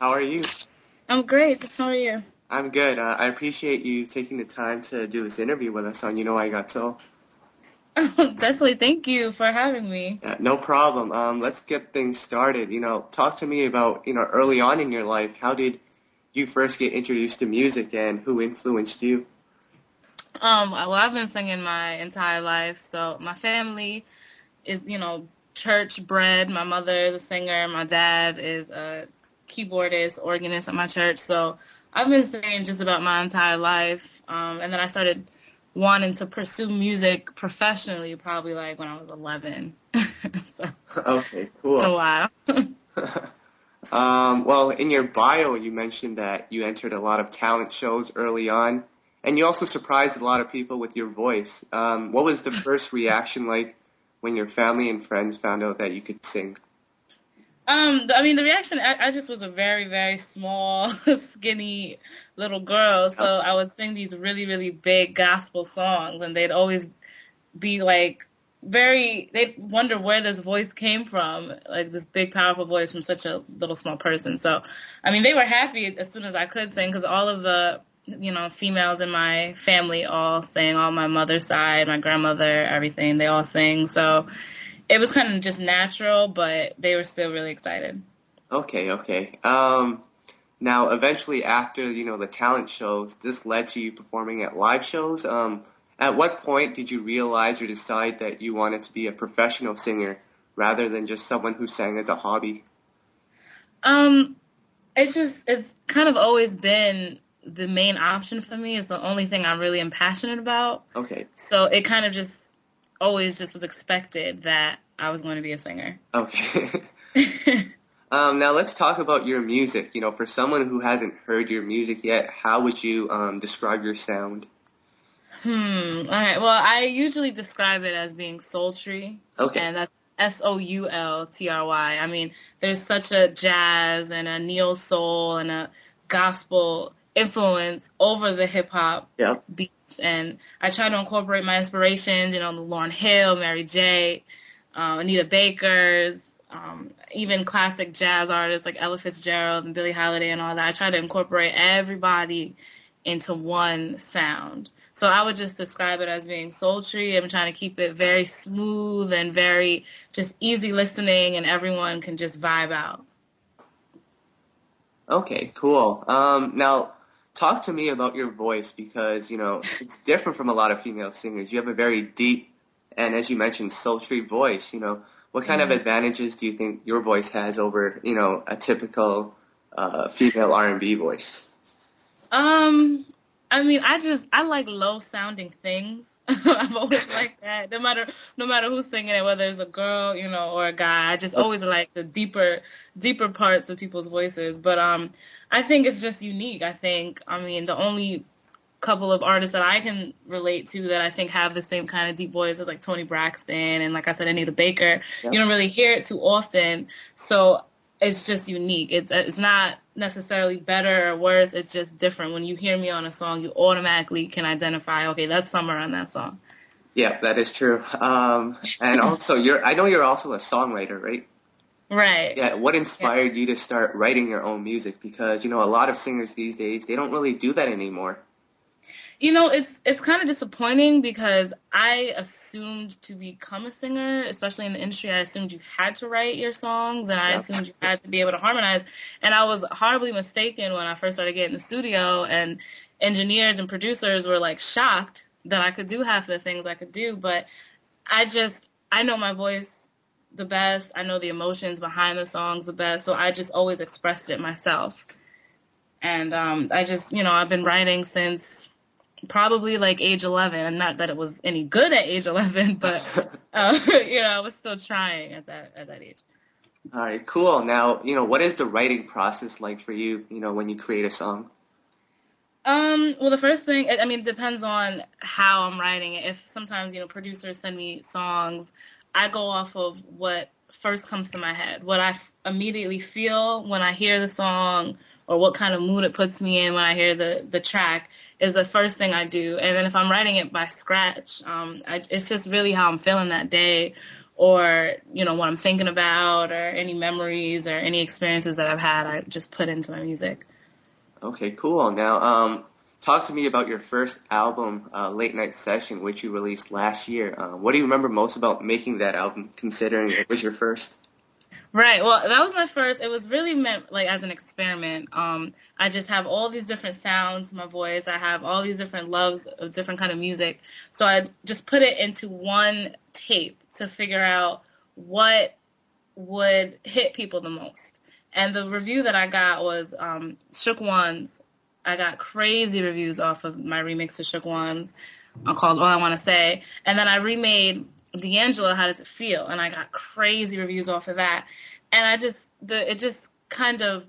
How are you? I'm great. How are you? I'm good. I appreciate you taking the time to do this interview with us on I Got Soul. Definitely. Thank you for having me. No problem. Let's get things started. Talk to me about, early on in your life, how did you first get introduced to music and who influenced you? Well, I've been singing my entire life. So my family is, church bred. My mother is a singer. My dad is a keyboardist, organist at my church. So I've been singing just about my entire life. And then I started wanting to pursue music professionally probably like when I was 11. So Okay, it's been cool. a while. Well, in your bio, you mentioned that you entered a lot of talent shows early on, and you also surprised a lot of people with your voice. What was the first reaction like when your family and friends found out that you could sing? The reaction, I just was a very, very small, skinny little girl. So Yep. I would sing these really, really big gospel songs and they'd always be like they'd wonder where this voice came from, like this big, powerful voice from such a little small person. So, they were happy as soon as I could sing because all of the, females in my family all sang, all my mother's side, my grandmother, everything, they all sing. So, it was kind of just natural, but they were still really excited. Okay, okay. Now, eventually, after the talent shows, this led to you performing at live shows. At what point did you realize or decide that you wanted to be a professional singer rather than just someone who sang as a hobby? Um, it's kind of always been the main option for me. It's the only thing I really am passionate about. Okay, So it kind of just always just was expected that I was going to be a singer. okay. Now let's talk about your music. For someone who hasn't heard your music yet, how would you describe your sound? All right. Well, I usually describe it as being sultry, Okay. and that's Soultry. There's such a jazz and a neo soul and a gospel influence over the hip hop Yep. beats, and I try to incorporate my inspirations, the Lauryn Hill, Mary J, Anita Baker's, even classic jazz artists like Ella Fitzgerald and Billie Holiday and all that. I try to incorporate everybody into one sound. So I would just describe it as being sultry. I'm trying to keep it very smooth and very just easy listening, and everyone can just vibe out. Okay, cool. Now talk to me about your voice because, it's different from a lot of female singers. You have a very deep and, as you mentioned, sultry voice. What kind of hmm advantages do you think your voice has over, a typical female R&B voice? Um, I like low sounding things. I've always liked that. No matter who's singing it, whether it's a girl, or a guy, I just always like the deeper parts of people's voices. But I think it's just unique. The only couple of artists that I can relate to that I think have the same kind of deep voice as like Toni Braxton and like I said, Anita Baker. You Yep. don't really hear it too often. So it's just unique. It's not necessarily better or worse. It's just different. When you hear me on a song, you automatically can identify, okay, that's Summer on that song. Yeah, that is true. And also, I know you're also a songwriter, right? Right. Yeah, what Yeah. inspired you to start writing your own music? Because, a lot of singers these days, they don't really do that anymore. It's kind of disappointing because I assumed to become a singer, especially in the industry, I assumed you had to write your songs and I Yep. assumed you had to be able to harmonize. And I was horribly mistaken when I first started getting in the studio, and engineers and producers were like shocked that I could do half of the things I could do. But I know my voice the best. I know the emotions behind the songs the best. So I just always expressed it myself. And I've been writing since probably like age 11. And not that it was any good at age 11, but I was still trying at that age. All right, cool. Now, what is the writing process like for you, when you create a song? Well, the first thing, it depends on how I'm writing it. If sometimes, producers send me songs, I go off of what first comes to my head, what immediately feel when I hear the song, or what kind of mood it puts me in when I hear the track is the first thing I do. And then if I'm writing it by scratch, it's just really how I'm feeling that day, or, what I'm thinking about or any memories or any experiences that I've had, I just put into my music. Okay, cool. Now, talk to me about your first album, Late Night Session, which you released last year. What do you remember most about making that album, considering it was your first? Right. Well, that was my first. It was really meant like as an experiment. I just have all these different sounds, in my voice. I have all these different loves of different kind of music. So I just put it into one tape to figure out what would hit people the most. And the review that I got was Shook Ones. I got crazy reviews off of my remix of Shook Ones called All I Want to Say. And then I remade D'Angelo, How Does It Feel? And I got crazy reviews off of that. And it just kind of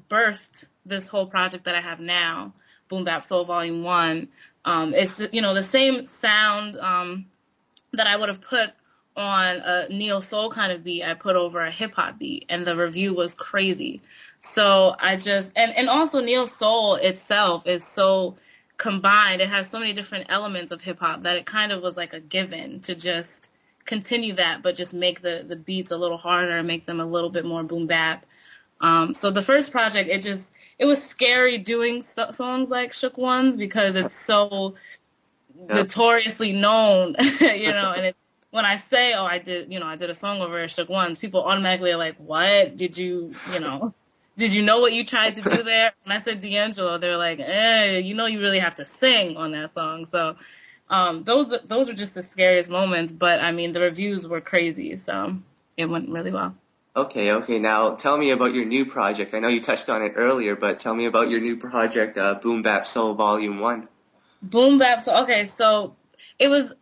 birthed this whole project that I have now, Boom Bap Soul Volume 1. It's, the same sound that I would have put on a neo soul kind of beat, I put over a hip hop beat, and the review was crazy. So and also neo soul itself is so combined. It has so many different elements of hip hop that it kind of was like a given to just continue that, but just make the beats a little harder and make them a little bit more boom bap. So the first project, it was scary doing songs like Shook Ones because it's so notoriously known, and when I say, oh, I did a song over Shook Ones, people automatically are like, what? Did you know what you tried to do there? When I said D'Angelo, they're like, you really have to sing on that song. So, those were just the scariest moments, but I mean, the reviews were crazy, so it went really well. Okay. Now, tell me about your new project. I know you touched on it earlier, but tell me about your new project, Boom Bap Soul Volume 1. Boom Bap Soul. Okay, so it was,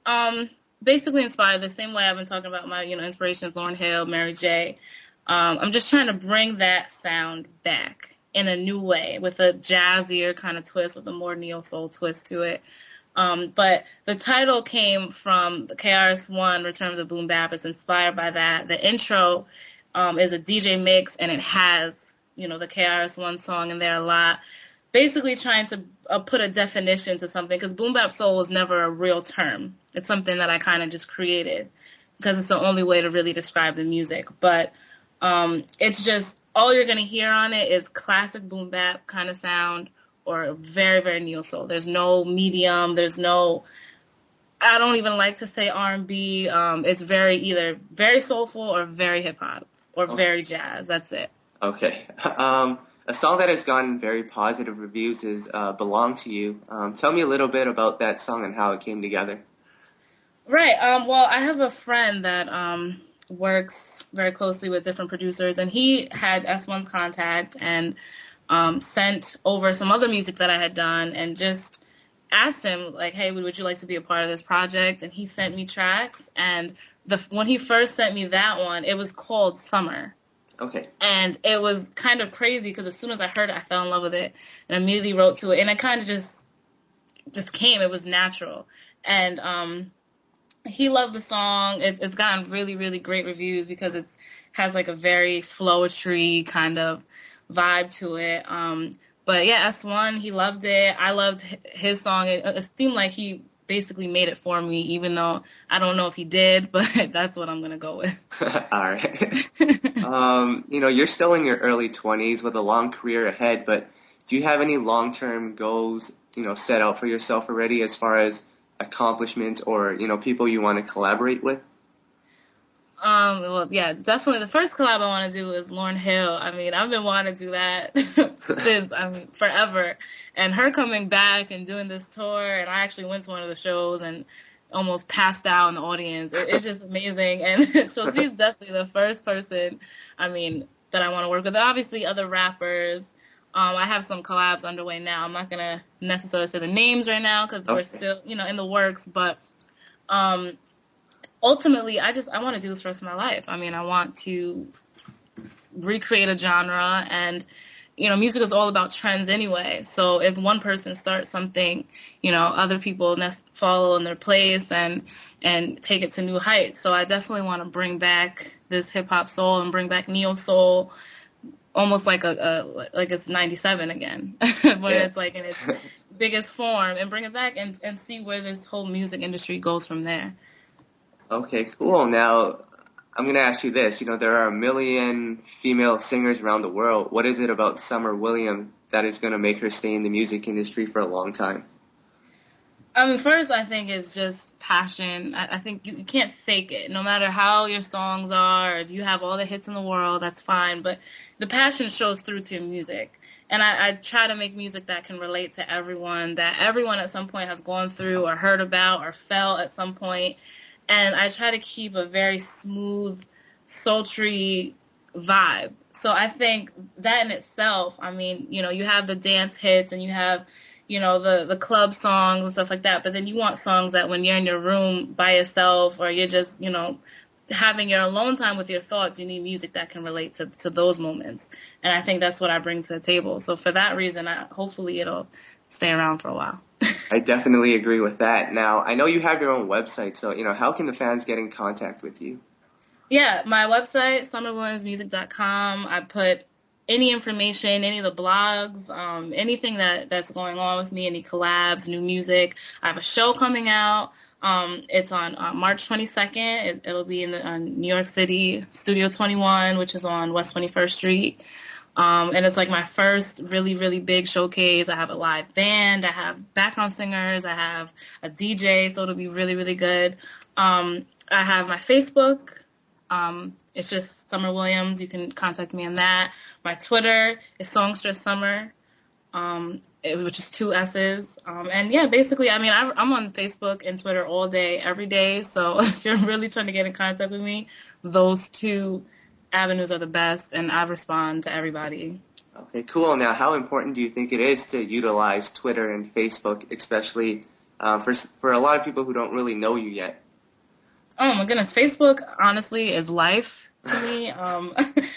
basically inspired the same way I've been talking about my, inspirations, Lauryn Hill, Mary J. I'm just trying to bring that sound back in a new way with a jazzier kind of twist, with a more neo soul twist to it. But the title came from the KRS-One, Return of the Boom Bap. It's inspired by that. The intro is a DJ mix, and it has, the KRS-One song in there a lot. Basically trying to put a definition to something, because boom bap soul was never a real term. It's something that I kind of just created because it's the only way to really describe the music. But it's just, all you're going to hear on it is classic boom bap kind of sound or very, very neo soul. There's no medium. I don't even like to say R&B. It's either very soulful or very hip hop or very jazz. That's it. Okay. A song that has gotten very positive reviews is Belong to You. Tell me a little bit about that song and how it came together. Right. Well, I have a friend that works very closely with different producers, and he had S1's contact and sent over some other music that I had done and just asked him, like, hey, would you like to be a part of this project? And he sent me tracks, and when he first sent me that one, it was called Summer. Okay. And it was kind of crazy because as soon as I heard it, I fell in love with it and immediately wrote to it. And it kind of just came. It was natural. And he loved the song. It's gotten really, really great reviews because it has like a very floetry kind of vibe to it. But yeah, S1, he loved it. I loved his song. It seemed like he basically made it for me, even though I don't know if he did, but that's what I'm going to go with. All right. You're still in your early 20s with a long career ahead, but do you have any long-term goals, set out for yourself already as far as accomplishments or, people you want to collaborate with? Well, yeah, definitely. The first collab I want to do is Lauryn Hill. I mean, I've been wanting to do that since, forever. And her coming back and doing this tour, and I actually went to one of the shows and almost passed out in the audience. It's just amazing. And so she's definitely the first person, that I want to work with. Obviously, other rappers. I have some collabs underway now. I'm not going to necessarily say the names right now because we're still, in the works. But ultimately, I want to do this for the rest of my life. I want to recreate a genre, and music is all about trends anyway. So if one person starts something, other people follow in their place and take it to new heights. So I definitely want to bring back this hip hop soul and bring back neo soul, almost like like it's 97 again, when it's like in its biggest form, and bring it back and see where this whole music industry goes from there. Okay, cool. Now, I'm going to ask you this. There are a million female singers around the world. What is it about Summer Williams that is going to make her stay in the music industry for a long time? I mean, first, I think it's just passion. I think you can't fake it. No matter how your songs are, if you have all the hits in the world, that's fine. But the passion shows through to your music. And I try to make music that can relate to everyone, that everyone at some point has gone through or heard about or felt at some point. And I try to keep a very smooth, sultry vibe. So I think that in itself, I mean, you have the dance hits and you have the club songs and stuff like that. But then you want songs that when you're in your room by yourself or you're just, having your alone time with your thoughts, you need music that can relate to those moments. And I think that's what I bring to the table. So for that reason, hopefully it'll stay around for a while. I definitely agree with that. Now, I know you have your own website, so, how can the fans get in contact with you? Yeah, my website, summerwilliamsmusic.com. I put any information, any of the blogs, anything that's going on with me, any collabs, new music. I have a show coming out. It's on March 22nd. It'll be in the New York City, Studio 21, which is on West 21st Street. And it's like my first really, really big showcase. I have a live band. I have background singers. I have a DJ, so it'll be really, really good. I have my Facebook. It's just Summer Williams. You can contact me on that. My Twitter is Songstress Summer, which is 2 S's. And yeah, basically, I mean, I'm on Facebook and Twitter all day, every day. So if you're really trying to get in contact with me, those 2 avenues are the best, and I respond to everybody. Okay, cool. Now, how important do you think it is to utilize Twitter and Facebook, especially for a lot of people who don't really know you yet? Oh my goodness, Facebook honestly is life to me,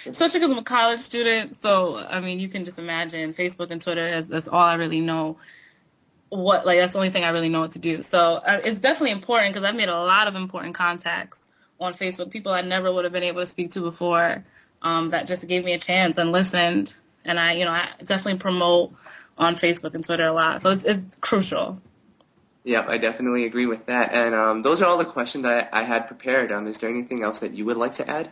especially because I'm a college student. So I mean, you can just imagine Facebook and Twitter that's all I really know. That's the only thing I really know what to do. So it's definitely important because I've made a lot of important contacts on Facebook, people I never would have been able to speak to before, that just gave me a chance and listened. And I definitely promote on Facebook and Twitter a lot. So it's crucial. Yep, I definitely agree with that. And those are all the questions I had prepared. Is there anything else that you would like to add?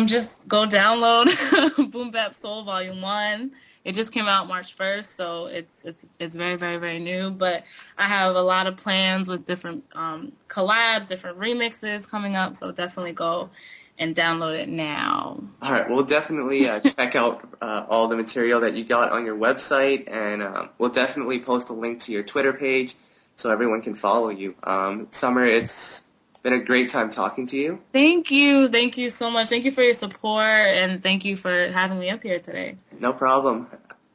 Just go download Boom Bap Soul Volume 1. It just came out March 1st, so it's very, very, very new. But I have a lot of plans with different collabs, different remixes coming up, so definitely go and download it now. All right, we'll definitely check out all the material that you got on your website, and we'll definitely post a link to your Twitter page so everyone can follow you. Summer, it's been a great time talking to you. Thank you so much. Thank you for your support, and thank you for having me up here today. No problem.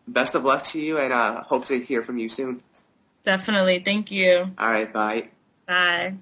Best of luck to you, and hope to hear from you soon. Definitely. Thank you. All right, bye. Bye.